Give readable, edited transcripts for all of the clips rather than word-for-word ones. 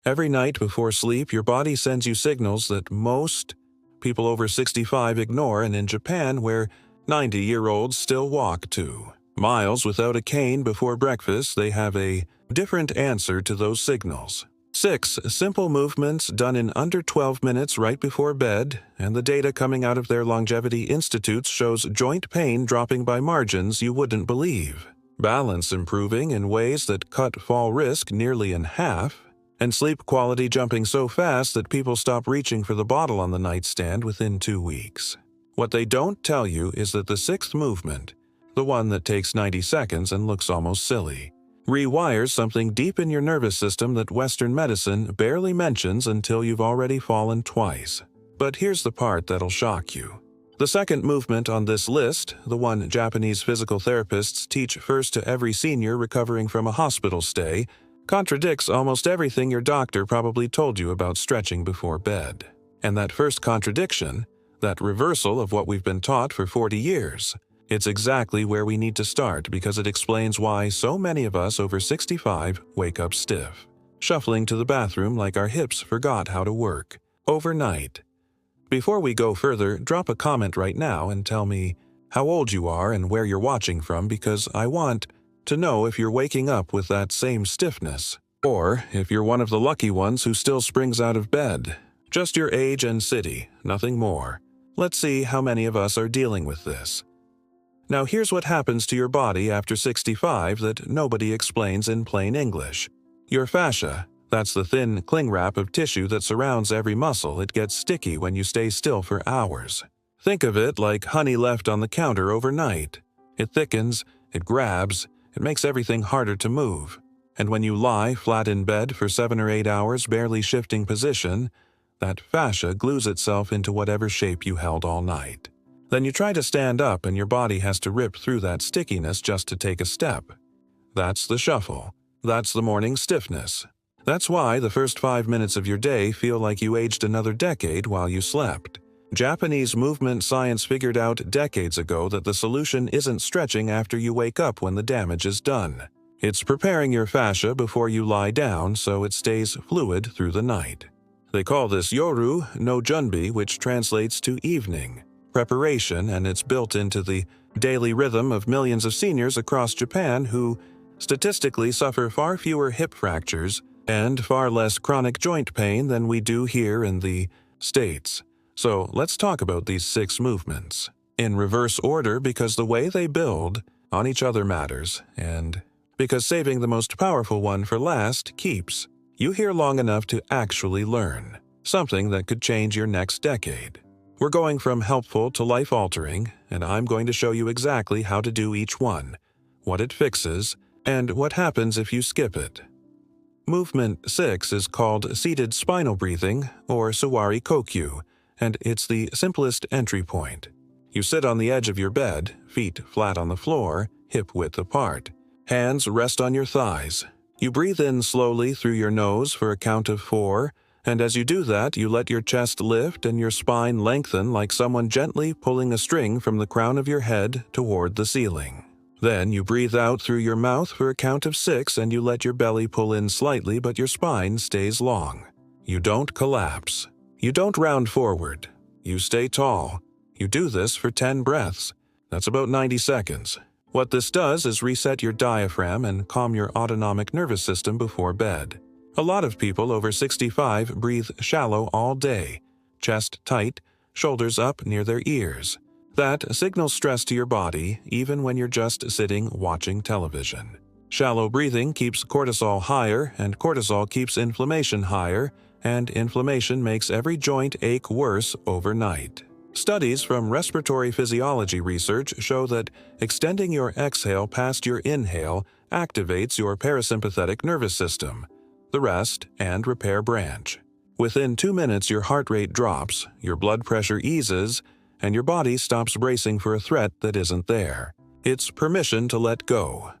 Every night before sleep, your body sends you signals that most people over 65 ignore, and in Japan, where 90-year-olds still walk 2 miles without a cane before breakfast, they have a different answer to those signals. 6 simple movements done in under 12 minutes right before bed, and the data coming out of their longevity institutes shows joint pain dropping by margins you wouldn't believe, balance improving in ways that cut fall risk nearly in half, and sleep quality jumping so fast that people stop reaching for the bottle on the nightstand within 2 weeks. What they don't tell you is that the 6th movement, the one that takes 90 seconds and looks almost silly, rewires something deep in your nervous system that Western medicine barely mentions until you've already fallen twice. But here's the part that'll shock you. The 2nd movement on this list, the one Japanese physical therapists teach first to every senior recovering from a hospital stay, contradicts almost everything your doctor probably told you about stretching before bed. And that first contradiction, that reversal of what we've been taught for 40 years, it's exactly where we need to start because it explains why so many of us over 65 wake up stiff, shuffling to the bathroom like our hips forgot how to work, overnight. Before we go further, drop a comment right now and tell me how old you are and where you're watching from, because I want to know if you're waking up with that same stiffness, or if you're one of the lucky ones who still springs out of bed. Just your age and city, nothing more. Let's see how many of us are dealing with this. Now here's what happens to your body after 65 that nobody explains in plain English. Your fascia, that's the thin cling wrap of tissue that surrounds every muscle, it gets sticky when you stay still for hours. Think of it like honey left on the counter overnight. It thickens, it grabs, it makes everything harder to move. And when you lie flat in bed for 7 or 8 hours barely shifting position, that fascia glues itself into whatever shape you held all night. Then you try to stand up and your body has to rip through that stickiness just to take a step. That's the shuffle. That's the morning stiffness. That's why the first 5 minutes of your day feel like you aged another decade while you slept. Japanese movement science figured out decades ago that the solution isn't stretching after you wake up when the damage is done. It's preparing your fascia before you lie down so it stays fluid through the night. They call this yoru no junbi, which translates to evening preparation, and it's built into the daily rhythm of millions of seniors across Japan who statistically suffer far fewer hip fractures and far less chronic joint pain than we do here in the States. So let's talk about these 6 movements in reverse order, because the way they build on each other matters, and because saving the most powerful one for last keeps you here long enough to actually learn something that could change your next decade. We're going from helpful to life-altering, and I'm going to show you exactly how to do each one, what it fixes, and what happens if you skip it. Movement 6 is called seated spinal breathing, or Sawari Kokyu, and it's the simplest entry point. You sit on the edge of your bed, feet flat on the floor, hip-width apart. Hands rest on your thighs. You breathe in slowly through your nose for a count of 4, and as you do that, you let your chest lift and your spine lengthen like someone gently pulling a string from the crown of your head toward the ceiling. Then you breathe out through your mouth for a count of 6, and you let your belly pull in slightly, but your spine stays long. You don't collapse. You don't round forward. You stay tall. You do this for 10 breaths. That's about 90 seconds. What this does is reset your diaphragm and calm your autonomic nervous system before bed. A lot of people over 65 breathe shallow all day, chest tight, shoulders up near their ears. That signals stress to your body even when you're just sitting watching television. Shallow breathing keeps cortisol higher, and cortisol keeps inflammation higher, and inflammation makes every joint ache worse overnight. Studies from respiratory physiology research show that extending your exhale past your inhale activates your parasympathetic nervous system, the rest and repair branch. Within 2 minutes, your heart rate drops, your blood pressure eases, and your body stops bracing for a threat that isn't there. It's permission to let go.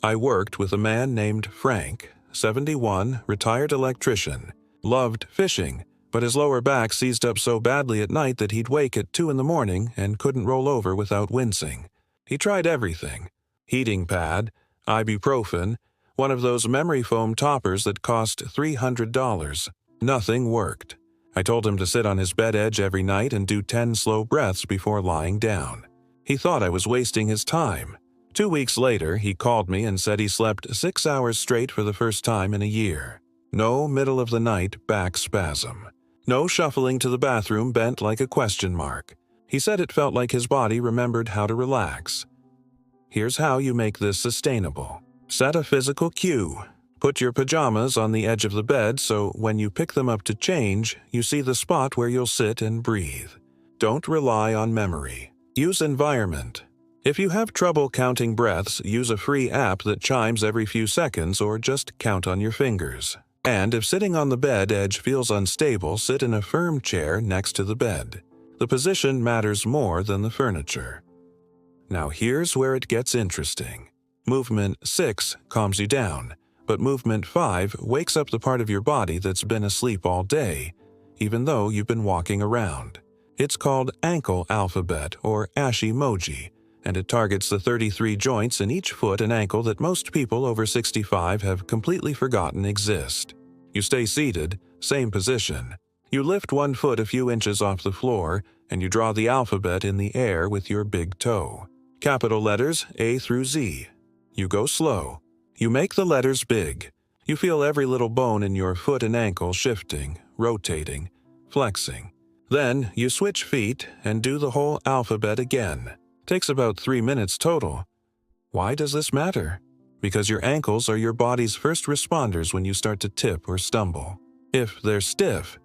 I worked with a man named Frank, 71, retired electrician. Loved fishing, but his lower back seized up so badly at night that he'd wake at 2 in the morning and couldn't roll over without wincing. He tried everything: heating pad, ibuprofen, one of those memory foam toppers that cost $300. Nothing worked. I told him to sit on his bed edge every night and do 10 slow breaths before lying down. He thought I was wasting his time. 2 weeks later, he called me and said he slept 6 hours straight for the first time in a year. No middle-of-the-night back spasm. No shuffling to the bathroom bent like a question mark. He said it felt like his body remembered how to relax. Here's how you make this sustainable. Set a physical cue. Put your pajamas on the edge of the bed so when you pick them up to change, you see the spot where you'll sit and breathe. Don't rely on memory. Use environment. If you have trouble counting breaths, use a free app that chimes every few seconds or just count on your fingers. And if sitting on the bed edge feels unstable, sit in a firm chair next to the bed. The position matters more than the furniture. Now here's where it gets interesting. Movement 6 calms you down, but movement 5 wakes up the part of your body that's been asleep all day, even though you've been walking around. It's called ankle alphabet or Ashimoji, and it targets the 33 joints in each foot and ankle that most people over 65 have completely forgotten exist. You stay seated, same position. You lift one foot a few inches off the floor, and you draw the alphabet in the air with your big toe. Capital letters A through Z. You go slow. You make the letters big. You feel every little bone in your foot and ankle shifting, rotating, flexing. Then you switch feet and do the whole alphabet again. Takes about 3 minutes total. Why does this matter? Because your ankles are your body's first responders when you start to tip or stumble. If they're stiff,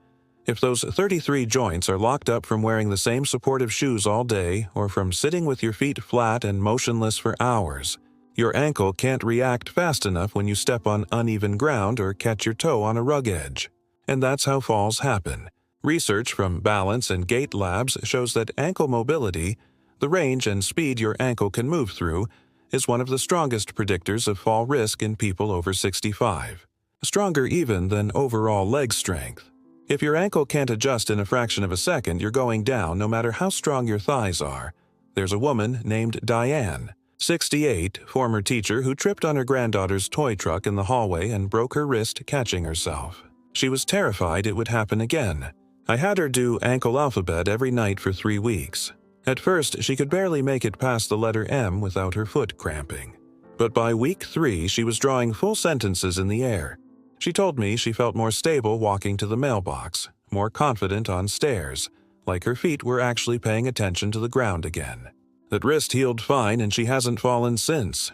if those 33 joints are locked up from wearing the same supportive shoes all day or from sitting with your feet flat and motionless for hours, your ankle can't react fast enough when you step on uneven ground or catch your toe on a rug edge. And that's how falls happen. Research from balance and gait labs shows that ankle mobility, the range and speed your ankle can move through, is one of the strongest predictors of fall risk in people over 65. Stronger even than overall leg strength. If your ankle can't adjust in a fraction of a second, you're going down no matter how strong your thighs are. There's a woman named Diane, 68, former teacher who tripped on her granddaughter's toy truck in the hallway and broke her wrist catching herself. She was terrified it would happen again. I had her do ankle alphabet every night for 3 weeks. At first, she could barely make it past the letter M without her foot cramping. But by week 3, she was drawing full sentences in the air. She told me she felt more stable walking to the mailbox, more confident on stairs, like her feet were actually paying attention to the ground again. That wrist healed fine and she hasn't fallen since.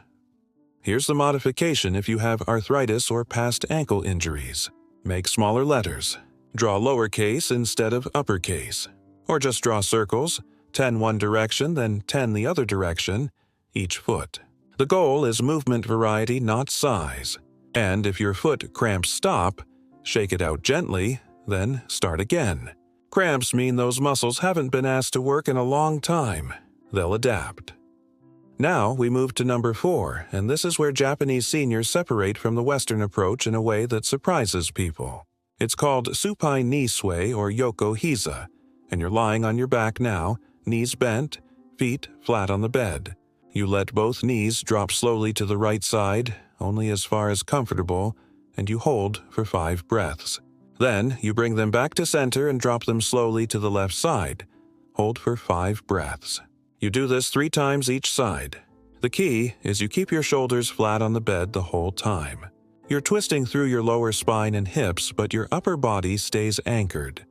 Here's the modification if you have arthritis or past ankle injuries. Make smaller letters. Draw lowercase instead of uppercase. Or just draw circles, 10 one direction, then 10 the other direction, each foot. The goal is movement variety, not size. And if your foot cramps stop, shake it out gently, then start again. Cramps mean those muscles haven't been asked to work in a long time. They'll adapt. Now we move to number 4, and this is where Japanese seniors separate from the Western approach in a way that surprises people. It's called supine knee sway or yoko hiza, and you're lying on your back now, knees bent, feet flat on the bed. You let both knees drop slowly to the right side, only as far as comfortable, and you hold for 5 breaths. Then you bring them back to center and drop them slowly to the left side. Hold for 5 breaths. You do this 3 times each side. The key is you keep your shoulders flat on the bed the whole time. You're twisting through your lower spine and hips, but your upper body stays anchored.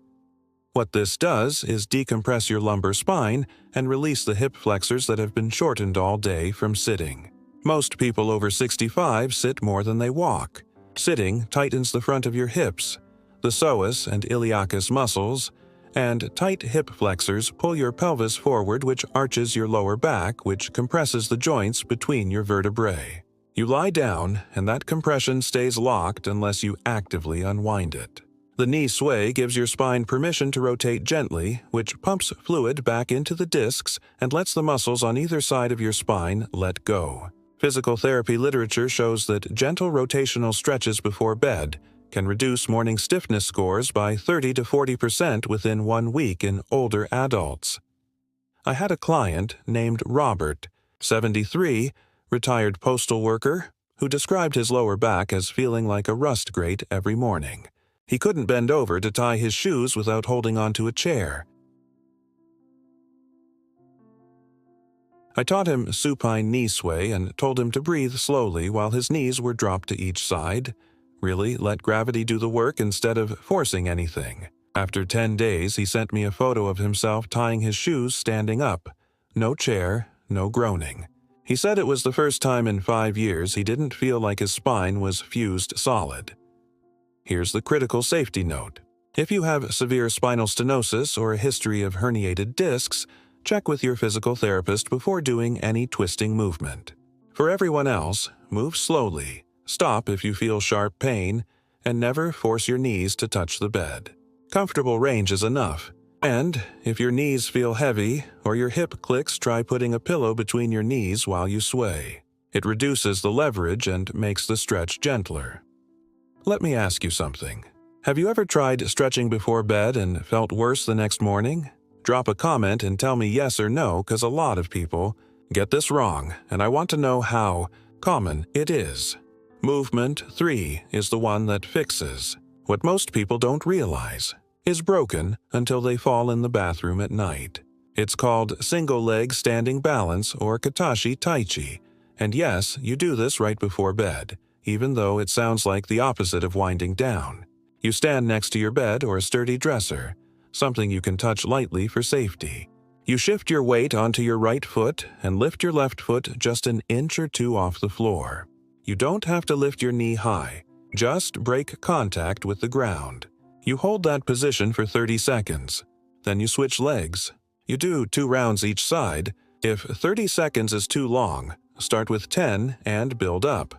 What this does is decompress your lumbar spine and release the hip flexors that have been shortened all day from sitting. Most people over 65 sit more than they walk. Sitting tightens the front of your hips, the psoas and iliacus muscles, and tight hip flexors pull your pelvis forward, which arches your lower back, which compresses the joints between your vertebrae. You lie down, and that compression stays locked unless you actively unwind it. The knee sway gives your spine permission to rotate gently, which pumps fluid back into the discs and lets the muscles on either side of your spine let go. Physical therapy literature shows that gentle rotational stretches before bed can reduce morning stiffness scores by 30 to 40% within 1 week in older adults. I had a client named Robert, 73, retired postal worker, who described his lower back as feeling like a rust grate every morning. He couldn't bend over to tie his shoes without holding onto a chair. I taught him supine knee sway and told him to breathe slowly while his knees were dropped to each side. Really let gravity do the work instead of forcing anything. After 10 days, he sent me a photo of himself tying his shoes standing up. No chair, no groaning. He said it was the first time in 5 years he didn't feel like his spine was fused solid. Here's the critical safety note. If you have severe spinal stenosis or a history of herniated discs, check with your physical therapist before doing any twisting movement. For everyone else, move slowly, stop if you feel sharp pain, and never force your knees to touch the bed. Comfortable range is enough. And if your knees feel heavy or your hip clicks, try putting a pillow between your knees while you sway. It reduces the leverage and makes the stretch gentler. Let me ask you something. Have you ever tried stretching before bed and felt worse the next morning? Drop a comment and tell me yes or no, because a lot of people get this wrong, and I want to know how common it is. Movement 3 is the one that fixes. What most people don't realize is broken until they fall in the bathroom at night. It's called single leg standing balance or Katashi Tai Chi, and yes, you do this right before bed, even though it sounds like the opposite of winding down. You stand next to your bed or a sturdy dresser, something you can touch lightly for safety. You shift your weight onto your right foot and lift your left foot just an inch or two off the floor. You don't have to lift your knee high, just break contact with the ground. You hold that position for 30 seconds. Then you switch legs. You do 2 rounds each side. If 30 seconds is too long, start with 10 and build up.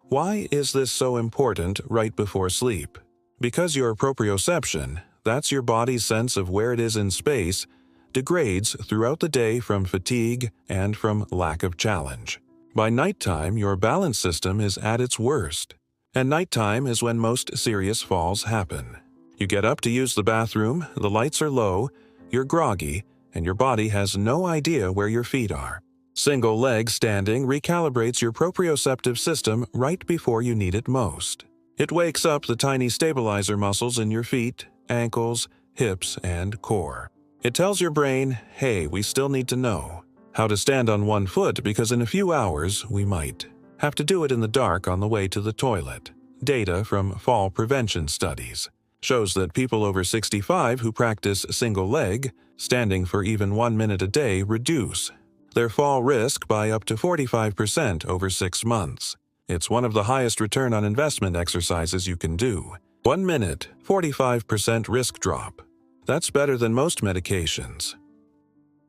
Why is this so important right before sleep? Because your proprioception, that's your body's sense of where it is in space, degrades throughout the day from fatigue and from lack of challenge. By nighttime, your balance system is at its worst. And nighttime is when most serious falls happen. You get up to use the bathroom, the lights are low, you're groggy, and your body has no idea where your feet are. Single leg standing recalibrates your proprioceptive system right before you need it most. It wakes up the tiny stabilizer muscles in your feet, ankles, hips, and core. It tells your brain, hey, we still need to know how to stand on one foot because in a few hours we might have to do it in the dark on the way to the toilet. Data from fall prevention studies shows that people over 65 who practice single leg, standing for even 1 minute a day, reduce their fall risk by up to 45% over 6 months. It's one of the highest return on investment exercises you can do. 1 minute, 45% risk drop. That's better than most medications.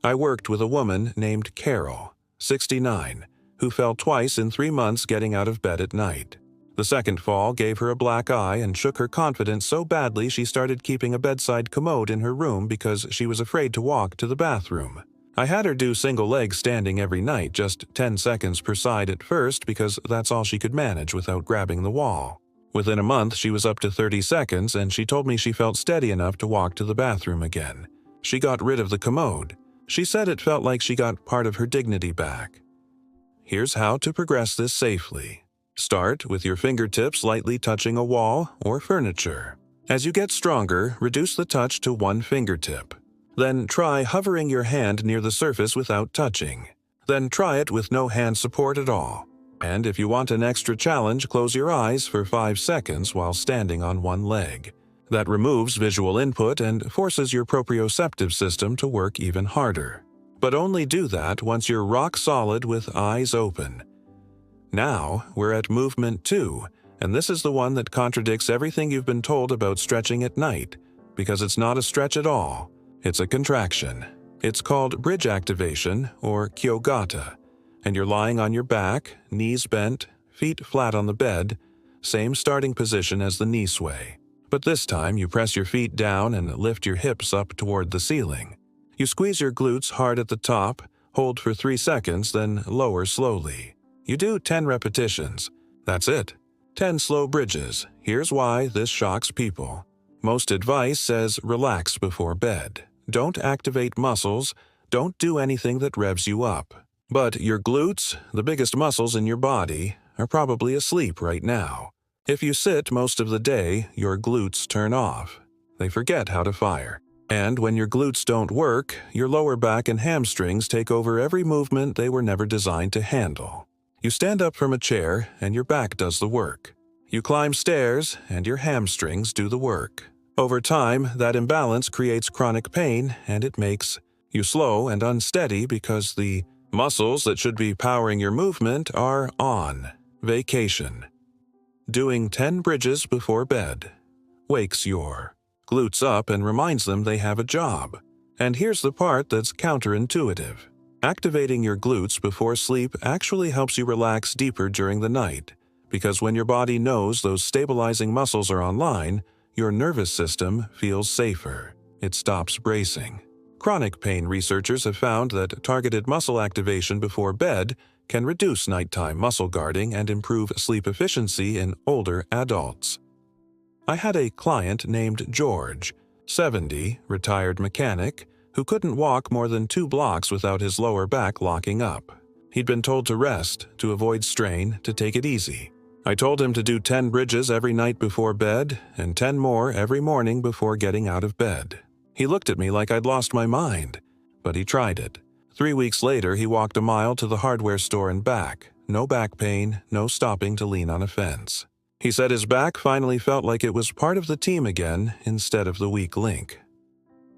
I worked with a woman named Carol, 69, who fell twice in 3 months getting out of bed at night. The second fall gave her a black eye and shook her confidence so badly she started keeping a bedside commode in her room because she was afraid to walk to the bathroom. I had her do single leg standing every night, just 10 seconds per side at first because that's all she could manage without grabbing the wall. Within a month, she was up to 30 seconds and she told me she felt steady enough to walk to the bathroom again. She got rid of the commode. She said it felt like she got part of her dignity back. Here's how to progress this safely. Start with your fingertips lightly touching a wall or furniture. As you get stronger, reduce the touch to 1 fingertip. Then try hovering your hand near the surface without touching. Then try it with no hand support at all. And if you want an extra challenge, close your eyes for 5 seconds while standing on one leg. That removes visual input and forces your proprioceptive system to work even harder. But only do that once you're rock solid with eyes open. Now, we're at movement 2, and this is the one that contradicts everything you've been told about stretching at night, because it's not a stretch at all. It's a contraction. It's called bridge activation, or Kyogata, and you're lying on your back, knees bent, feet flat on the bed, same starting position as the knee sway. But this time, you press your feet down and lift your hips up toward the ceiling. You squeeze your glutes hard at the top, hold for 3 seconds, then lower slowly. You do 10 repetitions. That's it. 10 slow bridges. Here's why this shocks people. Most advice says relax before bed. Don't activate muscles. Don't do anything that revs you up. But your glutes, the biggest muscles in your body, are probably asleep right now. If you sit most of the day, your glutes turn off. They forget how to fire. And when your glutes don't work, your lower back and hamstrings take over every movement they were never designed to handle. You stand up from a chair, and your back does the work. You climb stairs, and your hamstrings do the work. Over time, that imbalance creates chronic pain, and it makes you slow and unsteady because the muscles that should be powering your movement are on vacation. Doing 10 bridges before bed wakes your glutes up and reminds them they have a job. And here's the part that's counterintuitive. Activating your glutes before sleep actually helps you relax deeper during the night, because when your body knows those stabilizing muscles are online, your nervous system feels safer. It stops bracing. Chronic pain researchers have found that targeted muscle activation before bed can reduce nighttime muscle guarding and improve sleep efficiency in older adults. I had a client named George, 70, retired mechanic, who couldn't walk more than 2 blocks without his lower back locking up. He'd been told to rest, to avoid strain, to take it easy. I told him to do 10 bridges every night before bed and 10 more every morning before getting out of bed. He looked at me like I'd lost my mind, but he tried it. 3 weeks later, he walked a mile to the hardware store and back. No back pain, no stopping to lean on a fence. He said his back finally felt like it was part of the team again instead of the weak link.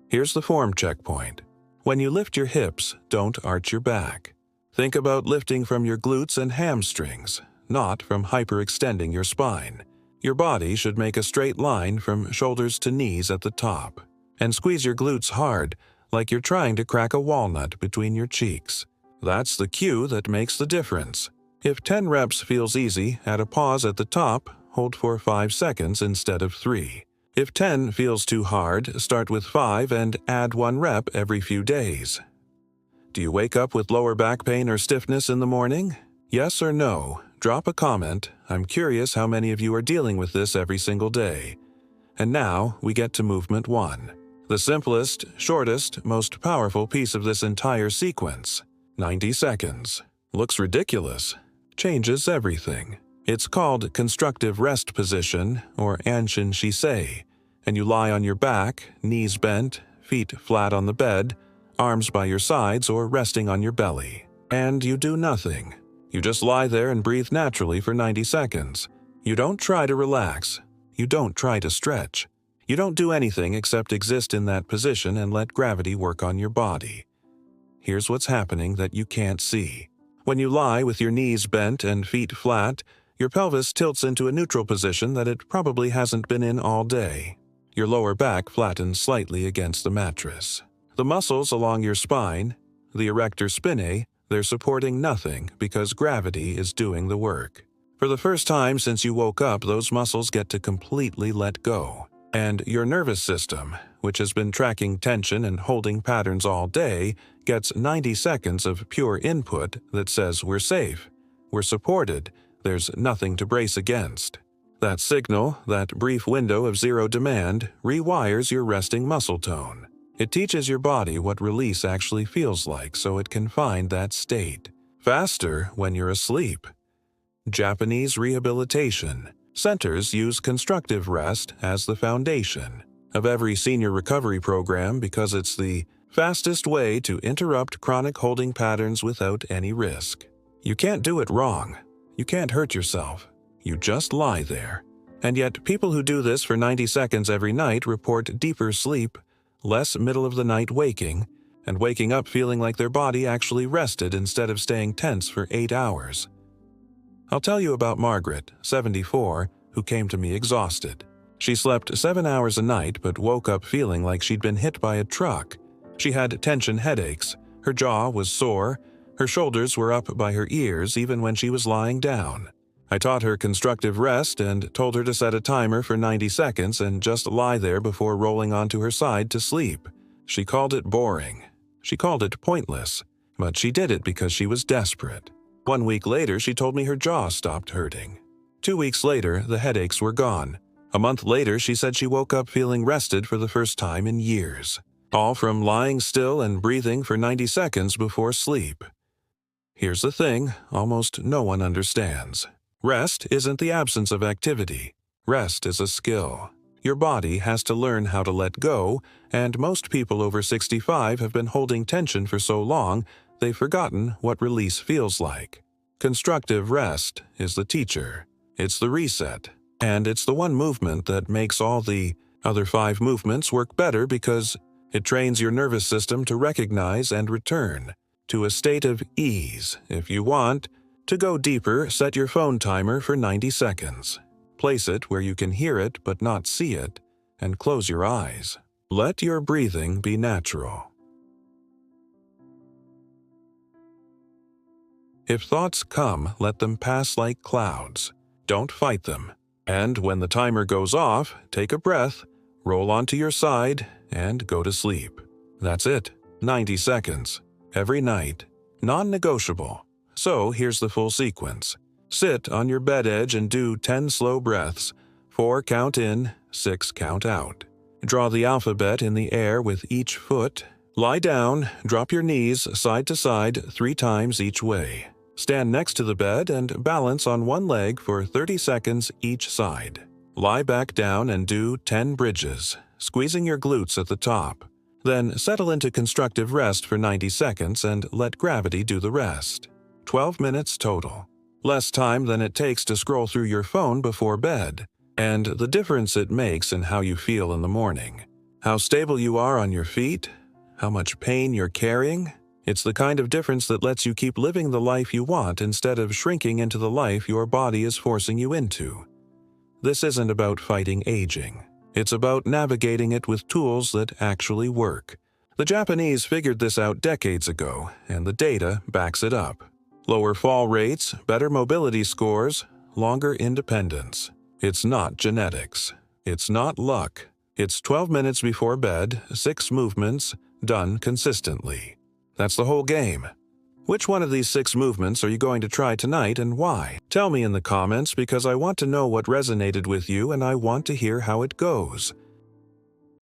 Here's the form checkpoint. When you lift your hips, don't arch your back. Think about lifting from your glutes and hamstrings, not from hyperextending your spine. Your body should make a straight line from shoulders to knees at the top. And squeeze your glutes hard, like you're trying to crack a walnut between your cheeks. That's the cue that makes the difference. If 10 reps feels easy, add a pause at the top, hold for 5 seconds instead of 3. If 10 feels too hard, start with 5 and add 1 rep every few days. Do you wake up with lower back pain or stiffness in the morning? Yes or no? Drop a comment. I'm curious how many of you are dealing with this every single day. And now we get to movement 1. The simplest, shortest, most powerful piece of this entire sequence. 90 seconds. Looks ridiculous. Changes everything. It's called constructive rest position, or Anshin Shisei, and you lie on your back, knees bent, feet flat on the bed, arms by your sides or resting on your belly. And you do nothing. You just lie there and breathe naturally for 90 seconds. You don't try to relax. You don't try to stretch. You don't do anything except exist in that position and let gravity work on your body. Here's what's happening that you can't see. When you lie with your knees bent and feet flat, your pelvis tilts into a neutral position that it probably hasn't been in all day. Your lower back flattens slightly against the mattress. The muscles along your spine, the erector spinae, they're supporting nothing because gravity is doing the work. For the first time since you woke up, those muscles get to completely let go. And your nervous system, which has been tracking tension and holding patterns all day, gets 90 seconds of pure input that says we're safe, we're supported, there's nothing to brace against. That signal, that brief window of zero demand, rewires your resting muscle tone. It teaches your body what release actually feels like so it can find that state. Faster when you're asleep. Japanese rehabilitation centers use constructive rest as the foundation of every senior recovery program because it's the fastest way to interrupt chronic holding patterns without any risk. You can't do it wrong. You can't hurt yourself. You just lie there. And yet people who do this for 90 seconds every night report deeper sleep, less middle-of-the-night waking, and waking up feeling like their body actually rested instead of staying tense for 8 hours. I'll tell you about Margaret, 74, who came to me exhausted. She slept 7 hours a night but woke up feeling like she'd been hit by a truck. She had tension headaches, her jaw was sore, her shoulders were up by her ears even when she was lying down. I taught her constructive rest and told her to set a timer for 90 seconds and just lie there before rolling onto her side to sleep. She called it boring. She called it pointless, but she did it because she was desperate. 1 week later, she told me her jaw stopped hurting. 2 weeks later, the headaches were gone. A month later, she said she woke up feeling rested for the first time in years. All from lying still and breathing for 90 seconds before sleep. Here's the thing almost no one understands. Rest isn't the absence of activity. Rest is a skill. Your body has to learn how to let go, and most people over 65 have been holding tension for so long they've forgotten what release feels like. Constructive rest is the teacher. It's the reset. And it's the one movement that makes all the other 5 movements work better because it trains your nervous system to recognize and return to a state of ease. If you want to go deeper, set your phone timer for 90 seconds. Place it where you can hear it but not see it, and close your eyes. Let your breathing be natural. If thoughts come, let them pass like clouds. Don't fight them. And when the timer goes off, take a breath, roll onto your side, and go to sleep. That's it. 90 seconds. Every night. Non-negotiable. So here's the full sequence. Sit on your bed edge and do 10 slow breaths. 4 count in, 6 count out. Draw the alphabet in the air with each foot. Lie down, drop your knees side to side 3 times each way. Stand next to the bed and balance on one leg for 30 seconds each side. Lie back down and do 10 bridges, squeezing your glutes at the top. Then settle into constructive rest for 90 seconds and let gravity do the rest. 12 minutes total. Less time than it takes to scroll through your phone before bed. And the difference it makes in how you feel in the morning. How stable you are on your feet. How much pain you're carrying. It's the kind of difference that lets you keep living the life you want instead of shrinking into the life your body is forcing you into. This isn't about fighting aging. It's about navigating it with tools that actually work. The Japanese figured this out decades ago, and the data backs it up. Lower fall rates, better mobility scores, longer independence. It's not genetics. It's not luck. It's 12 minutes before bed, 6 movements, done consistently. That's the whole game. Which one of these 6 movements are you going to try tonight and why? Tell me in the comments because I want to know what resonated with you and I want to hear how it goes.